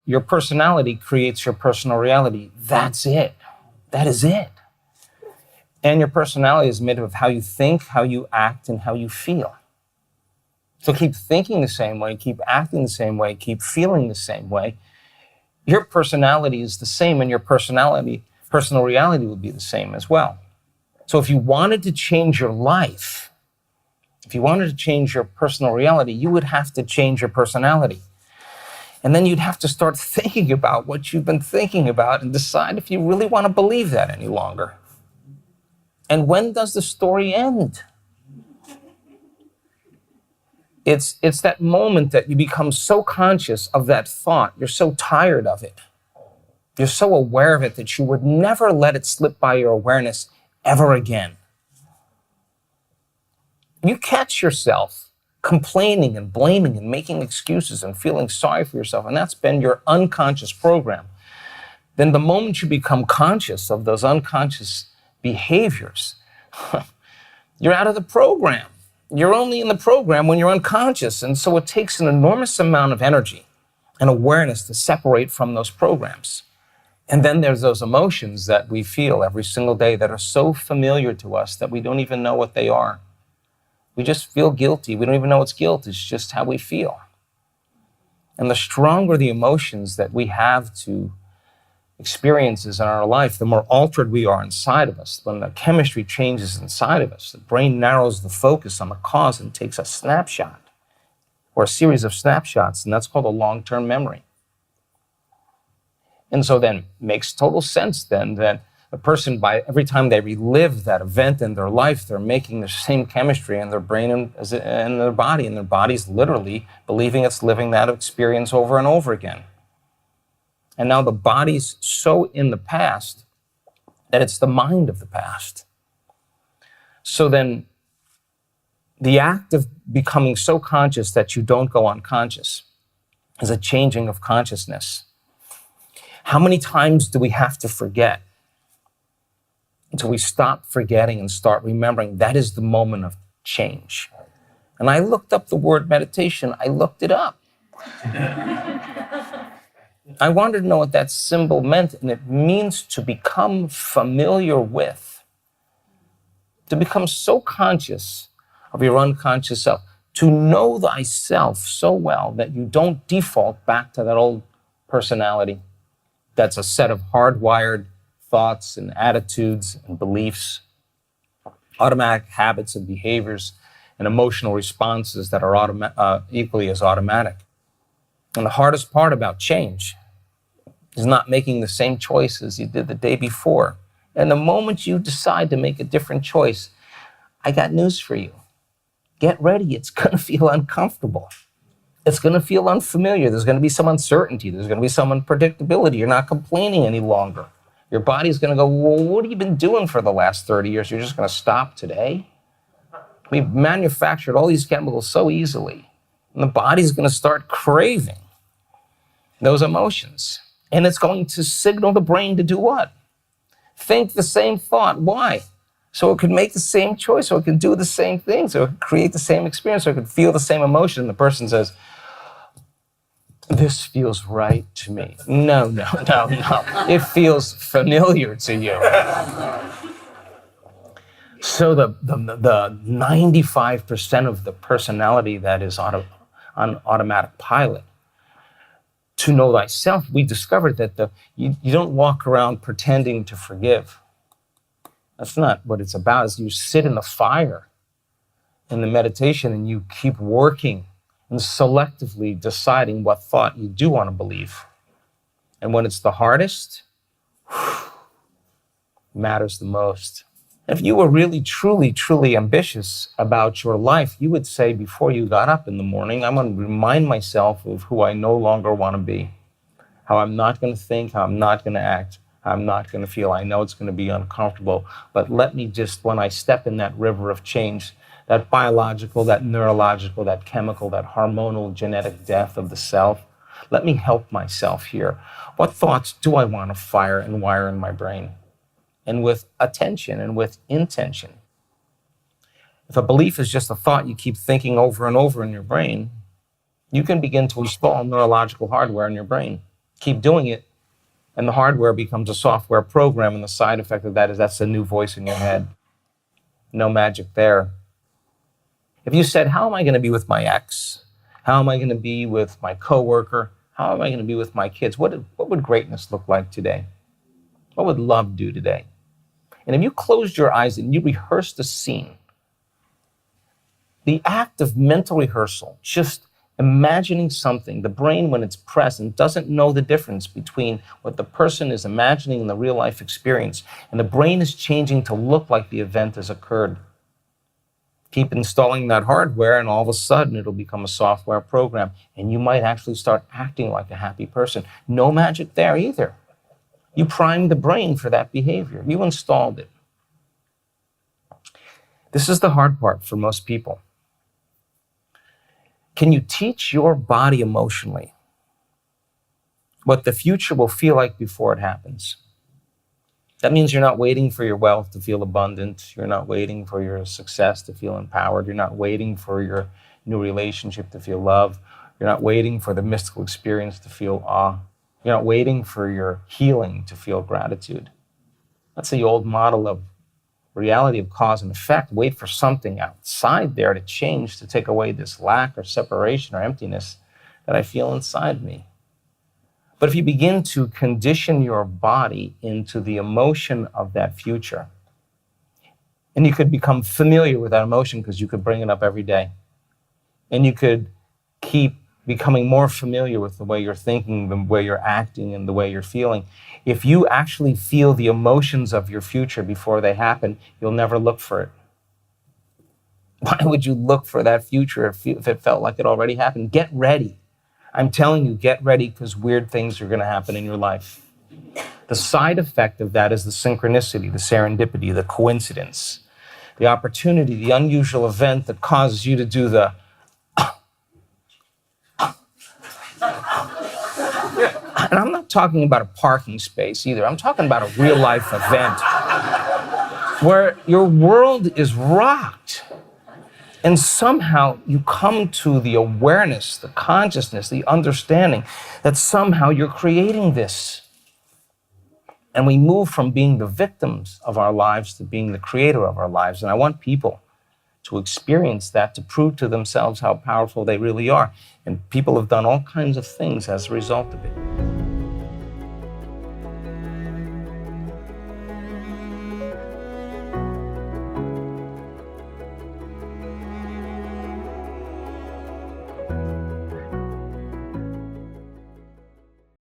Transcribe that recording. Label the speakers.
Speaker 1: your personality creates your personal reality. That's it. That is it. And your personality is made of how you think, how you act, and how you feel. So keep thinking the same way, keep acting the same way, keep feeling the same way. Your personality is the same, and your personal reality will be the same as well. So if you wanted to change your life, if you wanted to change your personal reality, you would have to change your personality. And then you'd have to start thinking about what you've been thinking about and decide if you really want to believe that any longer. And when does the story end? It's that moment that you become so conscious of that thought, you're so tired of it, you're so aware of it that you would never let it slip by your awareness ever again. You catch yourself complaining and blaming and making excuses and feeling sorry for yourself, and that's been your unconscious program. Then the moment you become conscious of those unconscious behaviors, you're out of the program. You're only in the program when you're unconscious, and so it takes an enormous amount of energy and awareness to separate from those programs. And then there's those emotions that we feel every single day that are so familiar to us that we don't even know what they are. We just feel guilty. We don't even know it's guilt. It's just how we feel. And the stronger the emotions that we have to experiences in our life, the more altered we are inside of us. When the chemistry changes inside of us, the brain narrows the focus on the cause and takes a snapshot or a series of snapshots, and that's called a long-term memory. And so then it makes total sense then that a person, by every time they relive that event in their life, they're making the same chemistry in their brain and their body, and their body's literally believing it's living that experience over and over again. And now the body's so in the past that it's the mind of the past. So then the act of becoming so conscious that you don't go unconscious is a changing of consciousness. How many times do we have to forget until we stop forgetting and start remembering? That is the moment of change. And I looked up the word meditation. I looked it up. I wanted to know what that symbol meant, and it means to become familiar with, to become so conscious of your unconscious self, to know thyself so well that you don't default back to that old personality that's a set of hardwired thoughts and attitudes and beliefs, automatic habits and behaviors and emotional responses that are equally as automatic. And the hardest part about change is not making the same choices you did the day before. And the moment you decide to make a different choice, I got news for you. Get ready. It's going to feel uncomfortable. It's going to feel unfamiliar. There's going to be some uncertainty. There's going to be some unpredictability. You're not complaining any longer. Your body's going to go, well, what have you been doing for the last 30 years? You're just going to stop today? We've manufactured all these chemicals so easily. And the body's going to start craving those emotions. And it's going to signal the brain to do what? Think the same thought. Why? So it could make the same choice, so it can do the same thing, so it could create the same experience, so it could feel the same emotion. And the person says, this feels right to me. No. It feels familiar to you. So the 95% of the personality that is on automatic pilot, to know thyself, we discovered that you don't walk around pretending to forgive. That's not what it's about. Is you sit in the fire in the meditation and you keep working and selectively deciding what thought you do want to believe. And when it's the hardest, matters the most. If you were really, truly ambitious about your life, you would say before you got up in the morning, I'm going to remind myself of who I no longer want to be, how I'm not going to think, how I'm not going to act, how I'm not going to feel. I know it's going to be uncomfortable, but let me just, when I step in that river of change, that biological, that neurological, that chemical, that hormonal genetic death of the self, let me help myself here. What thoughts do I want to fire and wire in my brain? And with attention and with intention. If a belief is just a thought you keep thinking over and over in your brain, you can begin to install neurological hardware in your brain. Keep doing it, and the hardware becomes a software program, and the side effect of that is that's a new voice in your head. No magic there. If you said, how am I going to be with my ex? How am I going to be with my coworker? How am I going to be with my kids? What would greatness look like today? What would love do today? And if you closed your eyes and you rehearsed the scene, the act of mental rehearsal, just imagining something, the brain, when it's present, doesn't know the difference between what the person is imagining and the real life experience. And the brain is changing to look like the event has occurred. Keep installing that hardware, and all of a sudden it'll become a software program, and you might actually start acting like a happy person. No magic there either. You primed the brain for that behavior. You installed it. This is the hard part for most people. Can you teach your body emotionally what the future will feel like before it happens? That means you're not waiting for your wealth to feel abundant. You're not waiting for your success to feel empowered. You're not waiting for your new relationship to feel love. You're not waiting for the mystical experience to feel awe. You're not waiting for your healing to feel gratitude. That's the old model of reality of cause and effect. Wait for something outside there to change, to take away this lack or separation or emptiness that I feel inside me. But if you begin to condition your body into the emotion of that future, and you could become familiar with that emotion because you could bring it up every day, and you could keep becoming more familiar with the way you're thinking, the way you're acting, and the way you're feeling. If you actually feel the emotions of your future before they happen, you'll never look for it. Why would you look for that future if it felt like it already happened? Get ready. I'm telling you, get ready, because weird things are going to happen in your life. The side effect of that is the synchronicity, the serendipity, the coincidence, the opportunity, the unusual event that causes you to do the and I'm not talking about a parking space either. I'm talking about a real life event where your world is rocked. And somehow you come to the awareness, the consciousness, the understanding that somehow you're creating this. And we move from being the victims of our lives to being the creator of our lives. And I want people to experience that, to prove to themselves how powerful they really are. And people have done all kinds of things as a result of it.